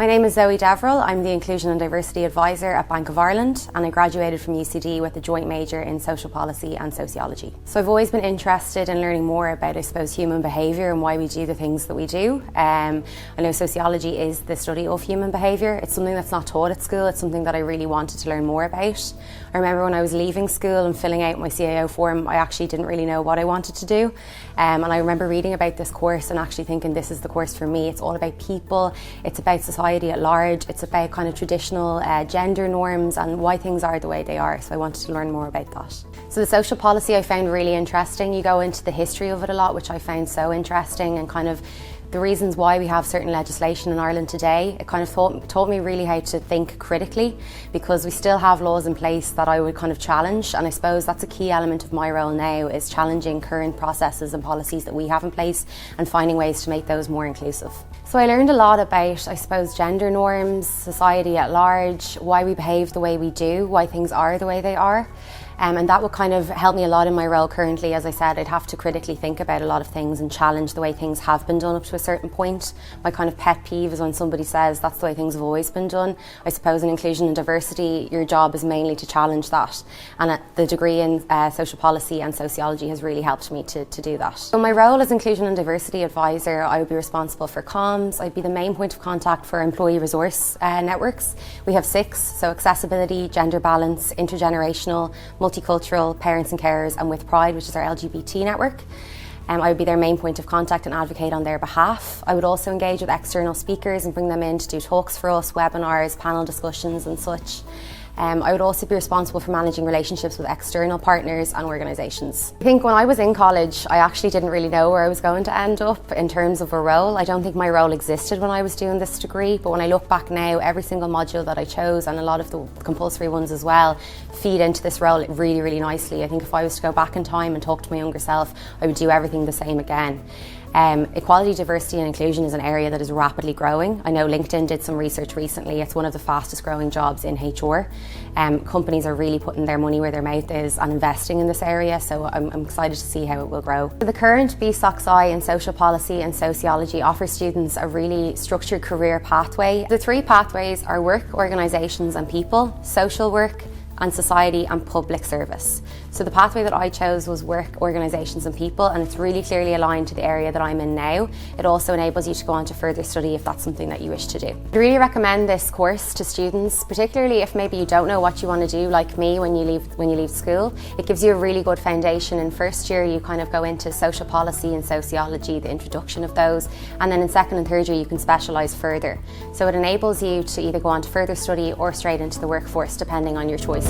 My name is Zoe Deverell. I'm the Inclusion and Diversity Advisor at Bank of Ireland, and I graduated from UCD with a joint major in Social Policy and Sociology. So I've always been interested in learning more about, I suppose, human behaviour and why we do the things that we do. I know sociology is the study of human behaviour. It's something that's not taught at school. It's something that I really wanted to learn more about. I remember when I was leaving school and filling out my CAO form, I actually didn't really know what I wanted to do. And I remember reading about this course and actually thinking, this is the course for me. It's all about people. It's about society at large. It's about kind of traditional gender norms and why things are the way they are. So I wanted to learn more about that. So the social policy I found really interesting. You go into the history of it a lot, which I found so interesting, and kind of the reasons why we have certain legislation in Ireland today. It kind of taught me really how to think critically, because we still have laws in place that I would kind of challenge, and I suppose that's a key element of my role now, is challenging current processes and policies that we have in place and finding ways to make those more inclusive. So I learned a lot about, I suppose, gender norms, society at large, why we behave the way we do, why things are the way they are. And that would kind of help me a lot in my role currently. As I said, I'd have to critically think about a lot of things and challenge the way things have been done up to a certain point. My kind of pet peeve is when somebody says that's the way things have always been done. I suppose in inclusion and diversity, your job is mainly to challenge that. And the degree in social policy and sociology has really helped me to do that. So my role as inclusion and diversity advisor, I would be responsible for comms. I'd be the main point of contact for employee resource networks. We have 6, so accessibility, gender balance, intergenerational, multicultural, parents and carers, and With Pride, which is our LGBT network. I would be their main point of contact and advocate on their behalf. I would also engage with external speakers and bring them in to do talks for us, webinars, panel discussions and such. I would also be responsible for managing relationships with external partners and organisations. I think when I was in college, I actually didn't really know where I was going to end up in terms of a role. I don't think my role existed when I was doing this degree, but when I look back now, every single module that I chose, and a lot of the compulsory ones as well, feed into this role really, really nicely. I think if I was to go back in time and talk to my younger self, I would do everything the same again. Equality, diversity and inclusion is an area that is rapidly growing. I know LinkedIn did some research recently. It's one of the fastest growing jobs in HR. Companies are really putting their money where their mouth is and investing in this area, so I'm excited to see how it will grow. The current BSocSc in social policy and sociology offers students a really structured career pathway. The 3 pathways are work, organisations and people, social work, and society and public service. So the pathway that I chose was work, organisations and people, and it's really clearly aligned to the area that I'm in now. It also enables you to go on to further study if that's something that you wish to do. I really recommend this course to students, particularly if maybe you don't know what you want to do, like me, when you leave school. It gives you a really good foundation. In first year you kind of go into social policy and sociology, the introduction of those, and then in second and third year you can specialise further. So it enables you to either go on to further study or straight into the workforce depending on your choices.